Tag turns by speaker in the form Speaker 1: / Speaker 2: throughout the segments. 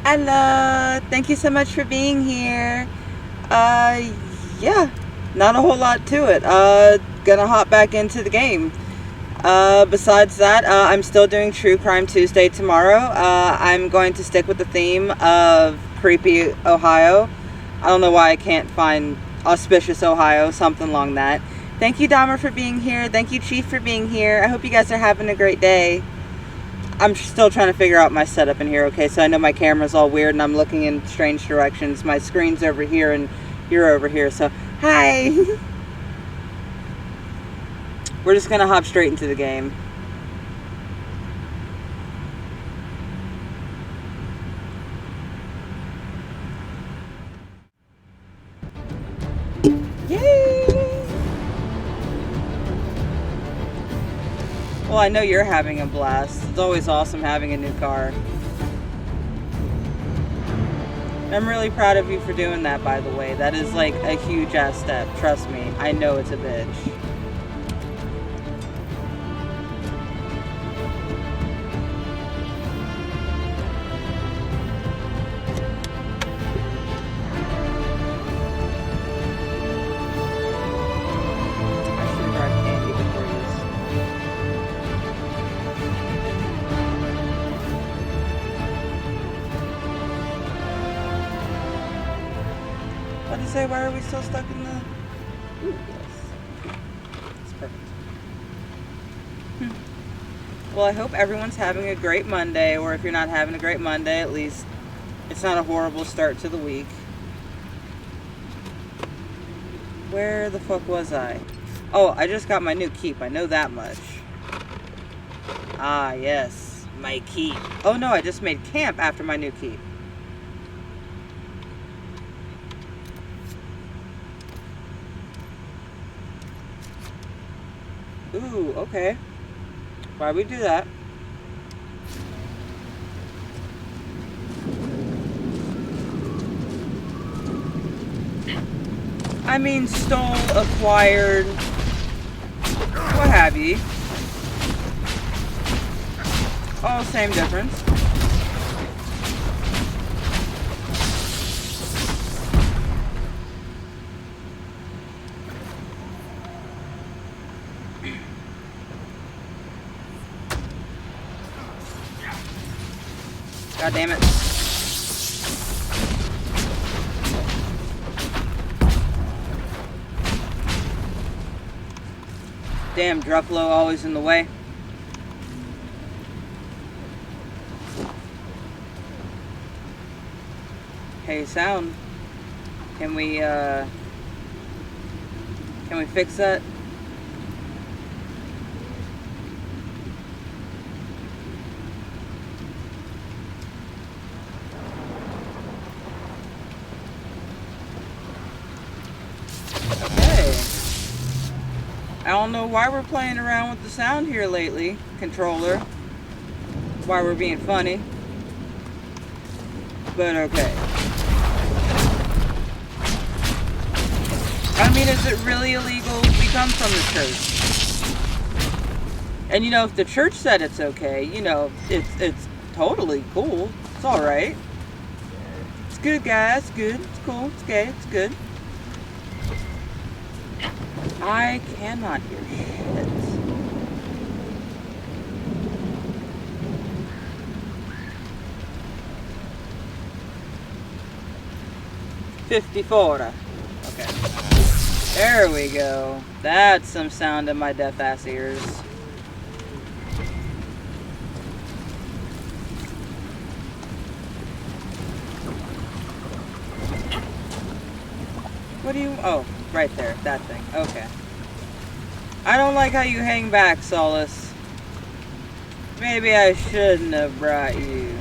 Speaker 1: Hello, thank you so much for being here. Uh, yeah, not a whole lot to it. Gonna hop back into the game. Besides that, I'm still doing True Crime Tuesday tomorrow. I'm going to stick with the theme of creepy Ohio. I don't know why I can't find auspicious Ohio, something along that. Thank you, Dahmer, for being here. Thank you, Chief, for being here. I hope you guys are having a great day. I'm still trying to figure out my setup in here, okay? So I know my camera's all weird and I'm looking in strange directions. My screen's over here and you're over here, so hi! We're just gonna hop straight into the game. Yay! Well, I know you're having a blast. It's always awesome having a new car. I'm really proud of you for doing that, by the way. That is like a huge ass step. Trust me, I know it's a bitch. I should have brought candy before this. What did you say? Why are we still stuck in the... Ooh, yes. It's perfect. Well, I hope everyone's having a great Monday, or if you're not having a great Monday, at least it's not a horrible start to the week. Where the fuck was I? Oh, I just got my new keep. I know that much. Ah, yes. My keep. Oh no, I just made camp after my new keep. Ooh, okay. Why we do that? I mean, stole, acquired, what have you. All same difference. God damn it. Damn, Druffalo always in the way. Hey, sound. Can we fix that? I don't know why we're playing around with the sound here lately, controller. Why we're being funny. But okay. I mean, is it really illegal? We come from the church. And you know, if the church said it's okay, you know, it's totally cool. It's alright. It's good, guys. It's good. It's cool. It's gay. It's good. I cannot hear shit. $54. Okay. There we go. That's some sound in my deaf ass ears. What do you... Oh, right there. That thing. Okay. I don't like how you hang back, Solace. Maybe I shouldn't have brought you.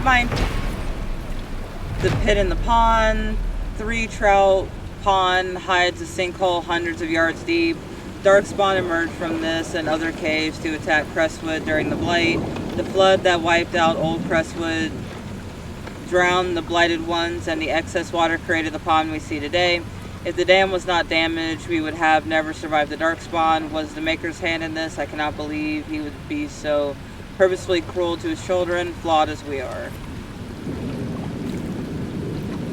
Speaker 1: Mine. The pit in the pond. 3 trout pond hides a sinkhole hundreds of yards deep. Darkspawn emerged from this and other caves to attack Crestwood during the Blight. The flood that wiped out old Crestwood drowned the blighted ones, and the excess water created the pond we see today. If the dam was not damaged, we would have never survived the darkspawn. Was the Maker's hand in this? I cannot believe he would be so purposefully cruel to his children, flawed as we are.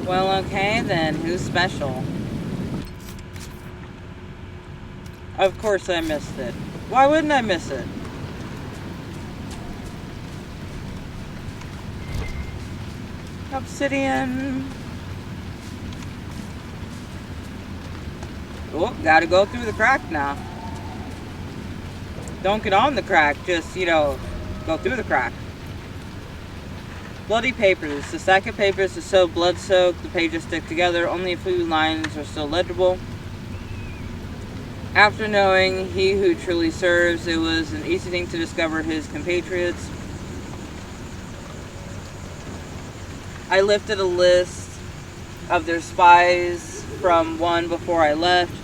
Speaker 1: Well, okay then, who's special? Of course I missed it. Why wouldn't I miss it? Obsidian. Oh, gotta go through the crack now. Don't get on the crack, just, you know, go through the crack. Bloody papers. The stack of papers is so blood-soaked, the pages stick together, only a few lines are still legible. After knowing he who truly serves, it was an easy thing to discover his compatriots. I lifted a list of their spies from one before I left.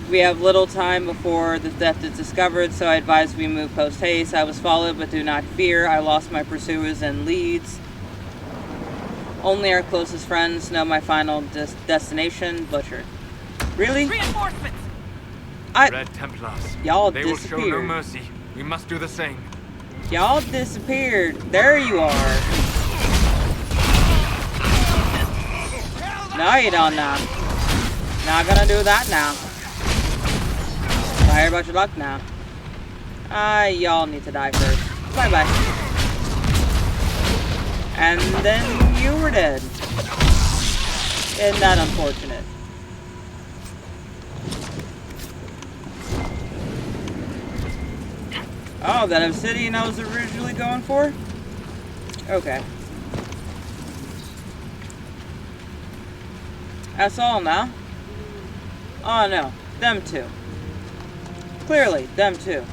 Speaker 1: We have little time before the theft is discovered, so I advise we move post-haste. I was followed, but do not fear. I lost my pursuers and leads. Only our closest friends know my final destination, Butcher. Really?
Speaker 2: Reinforcements!
Speaker 3: Red Templars.
Speaker 1: Y'all
Speaker 3: They will
Speaker 1: disappeared.
Speaker 3: show no mercy. We must do the same.
Speaker 1: Y'all disappeared. There you are. No, you don't now. Not gonna do that now. I hear about your luck now. Y'all need to die first. Bye-bye. And then you were dead. Isn't that unfortunate? Oh, that obsidian I was originally going for? Okay. That's all now? Oh no, them two. Clearly, them two.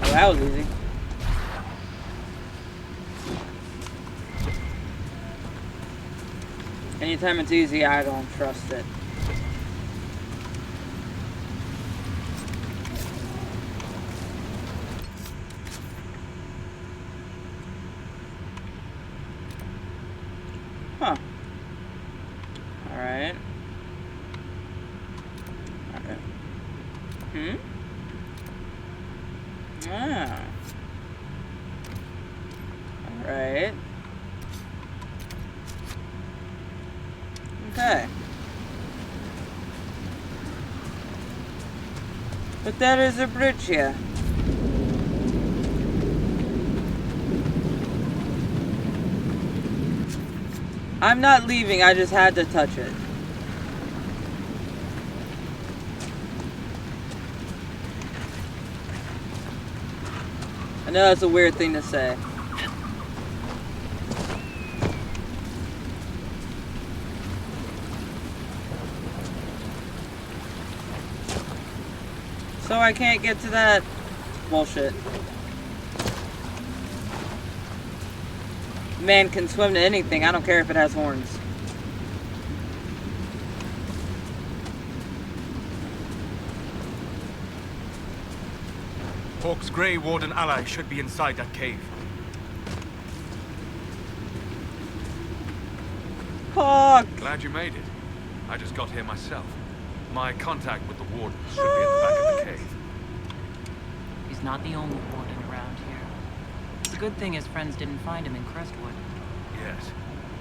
Speaker 1: Oh, that was easy. Anytime it's easy, I don't trust it. Huh. Alright. Okay. Ah. Alright. Okay. But that is a bridge here. I'm not leaving, I just had to touch it. I know that's a weird thing to say. So I can't get to that bullshit. Man can swim to anything. I don't care if it has horns.
Speaker 3: Hawk's Grey Warden ally should be inside that cave.
Speaker 1: Hawk!
Speaker 3: Glad you made it. I just got here myself. My contact with the Warden should be at the back of the cave.
Speaker 2: He's not the only warden around here. The good thing his friends didn't find him in Crestwood.
Speaker 3: Yes,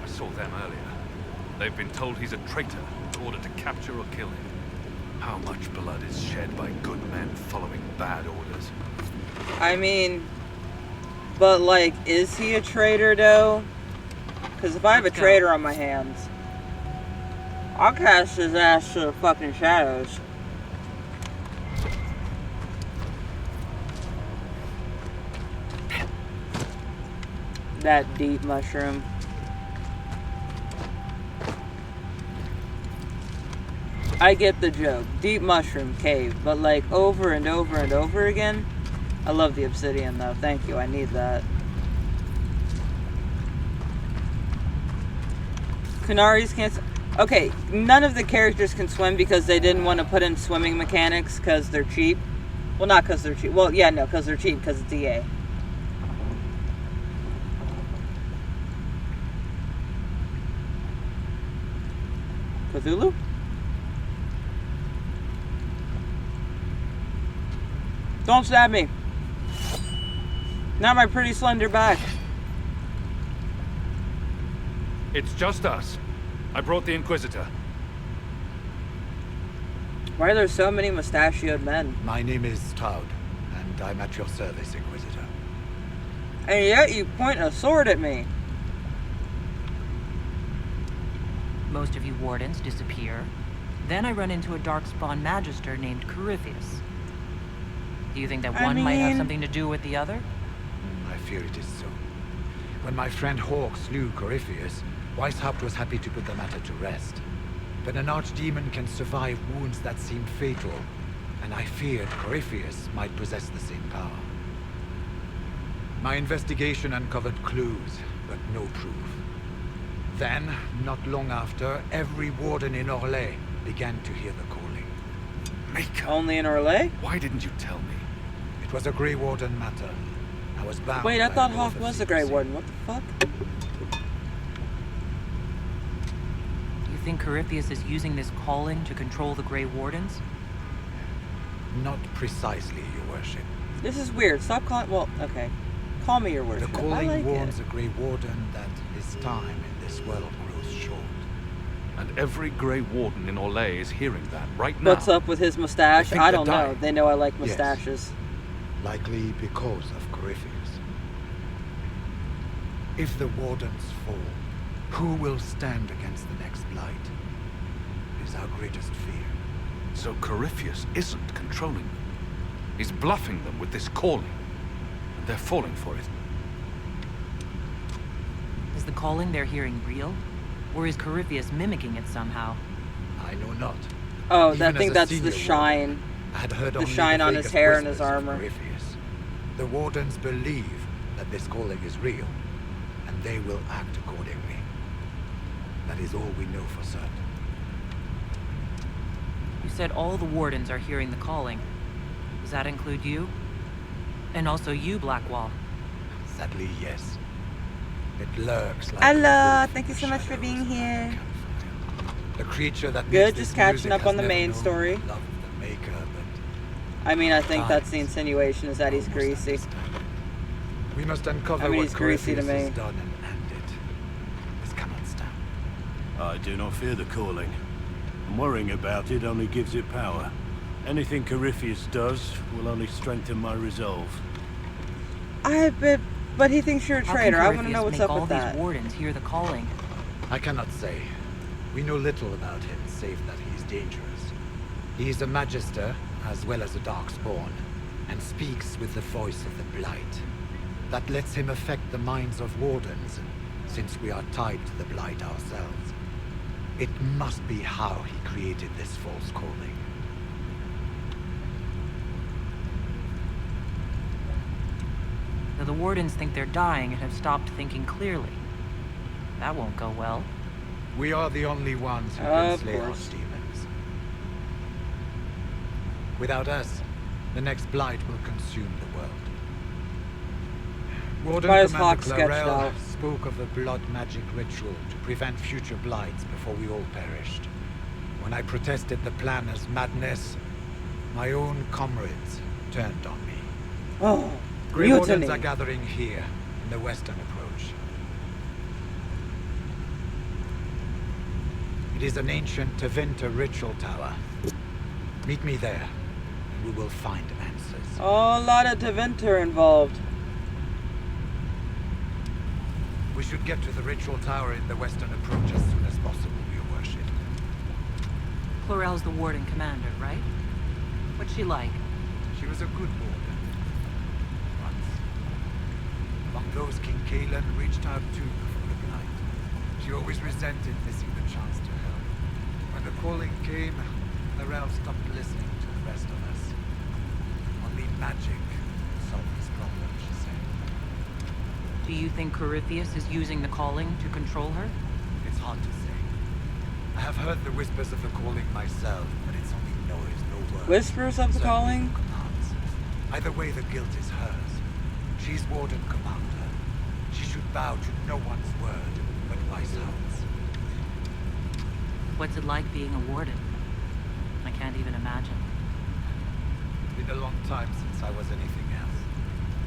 Speaker 3: I saw them earlier. They've been told he's a traitor in order to capture or kill him. How much blood is shed by good men following bad orders?
Speaker 1: I mean, but like, is he a traitor though? Because if I have a traitor on my hands, I'll cast his ass to the fucking shadows. That deep mushroom. I get the joke. Deep mushroom cave. But like over and over and over again. I love the obsidian though. Thank you. I need that. Qunari's can't... Okay, none of the characters can swim because they didn't want to put in swimming mechanics because they're cheap. Well, not because they're cheap. Well, yeah, no, because they're cheap because it's EA. Cthulhu? Don't stab me. Not my pretty slender back.
Speaker 3: It's just us. I brought the Inquisitor.
Speaker 1: Why are there so many mustachioed men?
Speaker 4: My name is Todd, and I'm at your service, Inquisitor.
Speaker 1: And yet you point a sword at me.
Speaker 2: Most of you wardens disappear. Then I run into a darkspawn magister named Corypheus. Do you think that one might have something to do with the other?
Speaker 4: I fear it is so. When my friend Hawk slew Corypheus, Weishaupt was happy to put the matter to rest. But an archdemon can survive wounds that seem fatal, and I feared Corypheus might possess the same power. My investigation uncovered clues, but no proof. Then, not long after, every warden in Orlais began to hear the calling.
Speaker 3: Maker.
Speaker 1: Only in Orlais?
Speaker 3: Why didn't you tell me?
Speaker 4: It was a Grey Warden matter. I was bound.
Speaker 1: Wait, I
Speaker 4: by
Speaker 1: thought
Speaker 4: an oath
Speaker 1: Hawk
Speaker 4: of
Speaker 1: was a Grey
Speaker 4: secrecy.
Speaker 1: Warden. What the fuck?
Speaker 2: You think Corypheus is using this calling to control the Grey Wardens?
Speaker 4: Not precisely, Your Worship.
Speaker 1: This is weird. Stop calling. Well, okay. Call me your
Speaker 4: The
Speaker 1: worship.
Speaker 4: calling
Speaker 1: I like
Speaker 4: warns
Speaker 1: it.
Speaker 4: a Grey Warden that his time in this world grows short.
Speaker 3: And every Grey Warden in Orlais is hearing that right now.
Speaker 1: What's up with his mustache?
Speaker 4: think
Speaker 1: I
Speaker 4: they're
Speaker 1: don't know.
Speaker 4: dying.
Speaker 1: They know I like
Speaker 4: Yes.
Speaker 1: mustaches.
Speaker 4: Likely because of Corypheus. If the Wardens fall, who will stand against the next blight? Is our greatest fear.
Speaker 3: So Corypheus isn't controlling them. He's bluffing them with this calling. And they're falling for it.
Speaker 2: Is the calling they're hearing real? Or is Corypheus mimicking it somehow?
Speaker 4: I know not.
Speaker 1: Oh, I
Speaker 4: Even
Speaker 1: think
Speaker 4: as a
Speaker 1: that's
Speaker 4: senior
Speaker 1: the shine.
Speaker 4: warden, I had heard
Speaker 1: The
Speaker 4: only
Speaker 1: shine on his
Speaker 4: vaguest
Speaker 1: hair and his
Speaker 4: whispers of
Speaker 1: armor.
Speaker 4: Corypheus. The Wardens believe that this calling is real, and they will act accordingly. That is all we know for certain.
Speaker 2: You said all the wardens are hearing the calling. Does that include you? And also you, Blackwall.
Speaker 4: Sadly, yes. It lurks like
Speaker 1: Hello,
Speaker 4: a wolf
Speaker 1: thank you
Speaker 4: in
Speaker 1: so
Speaker 4: the
Speaker 1: much for
Speaker 4: shadows
Speaker 1: being
Speaker 4: of our
Speaker 1: here.
Speaker 4: campfire. The creature that
Speaker 1: Good,
Speaker 4: makes
Speaker 1: just
Speaker 4: this
Speaker 1: catching
Speaker 4: music
Speaker 1: up
Speaker 4: has
Speaker 1: on the
Speaker 4: never
Speaker 1: main
Speaker 4: known
Speaker 1: story.
Speaker 4: Love of the maker, but
Speaker 1: I mean, I think that's the
Speaker 4: Times.
Speaker 1: insinuation is that he's
Speaker 4: almost
Speaker 1: greasy.
Speaker 4: understand. We must uncover
Speaker 1: I mean,
Speaker 4: what
Speaker 1: he's greasy to
Speaker 4: Corypheus has
Speaker 1: me.
Speaker 4: done and end it. This cannot stand.
Speaker 5: I do not fear the calling. And worrying about it only gives it power. Anything Corypheus does will only strengthen my resolve.
Speaker 1: But he thinks you're a
Speaker 2: How can
Speaker 1: traitor. I want to
Speaker 2: Corypheus
Speaker 1: know what's
Speaker 2: make
Speaker 1: up
Speaker 2: all
Speaker 1: with
Speaker 2: these
Speaker 1: that.
Speaker 2: wardens hear the calling?
Speaker 4: I cannot say. We know little about him, save that he is dangerous. He is a Magister, as well as a Darkspawn, and speaks with the voice of the Blight. That lets him affect the minds of Wardens, since we are tied to the Blight ourselves. It must be how he created this false calling.
Speaker 2: Now the wardens think they're dying and have stopped thinking clearly. That won't go well.
Speaker 4: We are the only ones who can
Speaker 1: Of
Speaker 4: slay
Speaker 1: course.
Speaker 4: archdemons. Without us, the next blight will consume the world. Warden
Speaker 1: Why is
Speaker 4: Commander
Speaker 1: Hawk sketched
Speaker 4: Clarel
Speaker 1: out?
Speaker 4: spoke of a blood magic ritual to prevent future blights before we all perished. When I protested the plan as madness, my own comrades turned on me.
Speaker 1: Oh,
Speaker 4: Grey
Speaker 1: mutiny.
Speaker 4: Wardens are gathering here, in the western approach. It is an ancient Tevinter ritual tower. Meet me there, and we will find answers.
Speaker 1: Oh, a lot of Tevinter involved.
Speaker 4: We should get to the ritual tower in the western approach as soon as possible, Your Worship.
Speaker 2: Chlorel's the warden commander, right? What's she like?
Speaker 4: She was a good warden. Once. Among those King Kalen reached out to before the blight. She always resented missing the chance to help. When the calling came, Clarel stopped listening to the rest of us. Only magic could solve this problem, she said.
Speaker 2: Do you think Corypheus is using the calling to control her?
Speaker 4: It's hard to say. I have heard the whispers of the calling myself, but it's only noise, no words.
Speaker 1: Whispers of the
Speaker 4: Certainly
Speaker 1: calling?
Speaker 4: no commands. Either way, the guilt is hers. She's Warden Commander. She should bow to no one's word but Weishaupt's.
Speaker 2: What's it like being a warden? I can't even imagine.
Speaker 4: It's been a long time since I was anything else.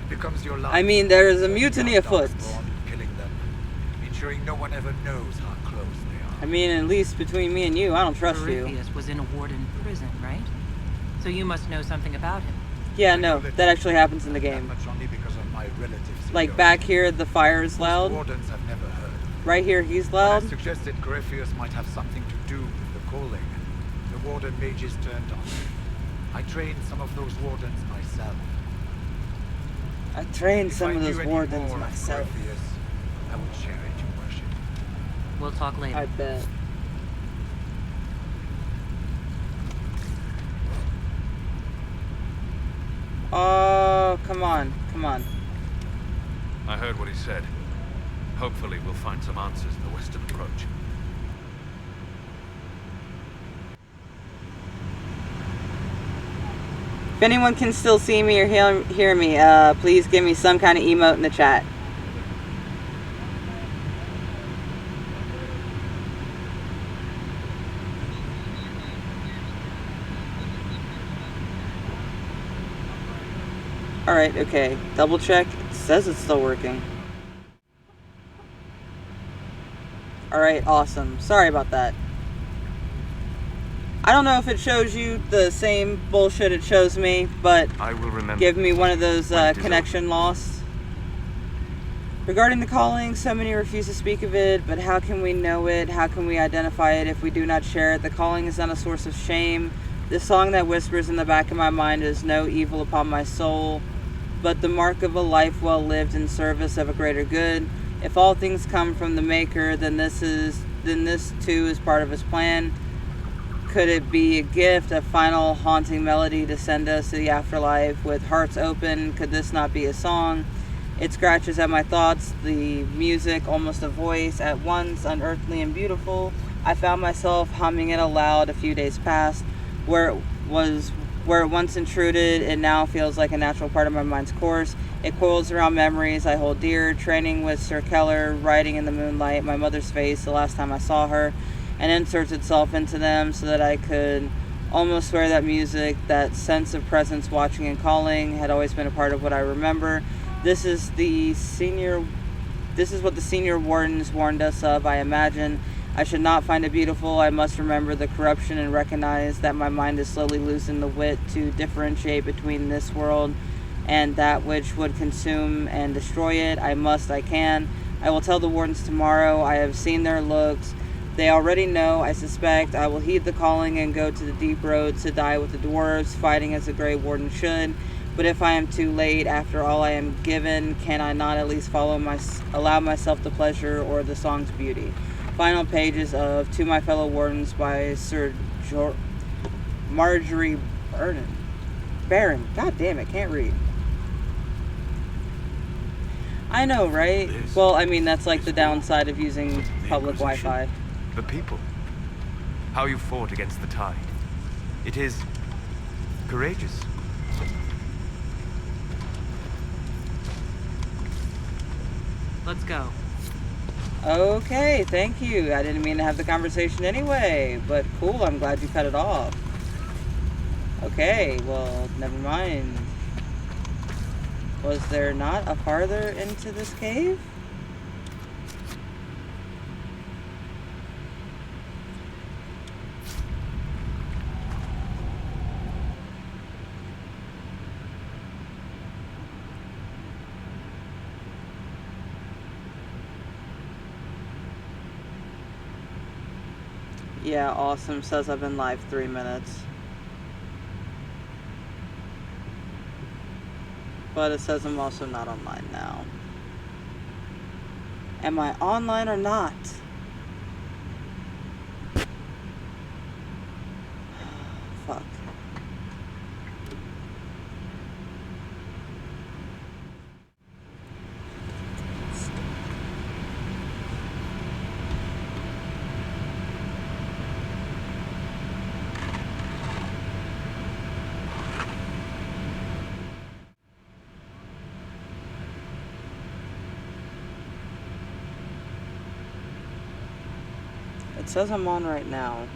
Speaker 4: It becomes your life.
Speaker 1: I mean, there is a mutiny afoot.
Speaker 4: Killing them, ensuring no one ever knows how close they are.
Speaker 1: I mean, at least between me and you, I don't trust you.
Speaker 2: Corypheus was in a warden prison, right? So you must know something about him.
Speaker 1: Yeah, no, that actually happens in the game.
Speaker 4: That much only because of my relatives.
Speaker 1: Like back here, the fire is loud.
Speaker 4: Wardens have never heard.
Speaker 1: Right here, he's
Speaker 4: When I
Speaker 1: loud.
Speaker 4: suggested Corypheus might have something to do with the calling, the warden mages turned on me. I trained some of those wardens myself.
Speaker 1: I trained
Speaker 4: If
Speaker 1: some
Speaker 4: I
Speaker 1: of
Speaker 4: knew
Speaker 1: those
Speaker 4: any
Speaker 1: wardens
Speaker 4: more of
Speaker 1: myself.
Speaker 4: Corypheus, I would share it, your worship.
Speaker 2: We'll talk later.
Speaker 1: I bet. Oh, come on, come on.
Speaker 3: I heard what he said. Hopefully we'll find some answers in the Western Approach.
Speaker 1: If anyone can still see me or hear me, please give me some kind of emote in the chat. Alright, okay. Double check. It says it's still working. Alright, awesome. Sorry about that. I don't know if it shows you the same bullshit it shows me, but
Speaker 3: I will remember.
Speaker 1: give me one of those
Speaker 3: when it is
Speaker 1: connection loss. Regarding the calling, so many refuse to speak of it, but how can we know it? How can we identify it if we do not share it? The calling is not a source of shame. The song that whispers in the back of my mind is no evil upon my soul, but the mark of a life well lived in service of a greater good. If all things come from the Maker, then this too is part of his plan. Could it be a gift, a final haunting melody to send us to the afterlife with hearts open? Could this not be a song? It scratches at my thoughts, the music, almost a voice, at once unearthly and beautiful. I found myself humming it aloud a few days past. Where it once intruded, it now feels like a natural part of my mind's course. It coils around memories I hold dear, training with Sir Keller, riding in the moonlight, my mother's face the last time I saw her, and inserts itself into them so that I could almost swear that music, that sense of presence, watching and calling, had always been a part of what I remember. This is what the senior wardens warned us of, I imagine. I should not find it beautiful. I must remember the corruption and recognize that my mind is slowly losing the wit to differentiate between this world and that which would consume and destroy it. I can. I will tell the wardens tomorrow. I have seen their looks. They already know, I suspect. I will heed the calling and go to the deep roads to die with the dwarves, fighting as a Grey Warden should. But if I am too late, after all I am given, can I not at least allow myself the pleasure or the song's beauty? Final pages of To My Fellow Wardens by Sir Marjorie Baron. God damn it, can't read. I know, right? Well, I mean, that's like the downside of using public Wi-Fi.
Speaker 6: The people. How you fought against the tide. It is courageous.
Speaker 2: Let's go.
Speaker 1: Okay, thank you. I didn't mean to have the conversation anyway, but cool, I'm glad you cut it off. Okay, well, never mind. Was there not a farther into this cave? Yeah, awesome. Says I've been live 3 minutes. But it says I'm also not online now. Am I online or not? Fuck. It says I'm on right now.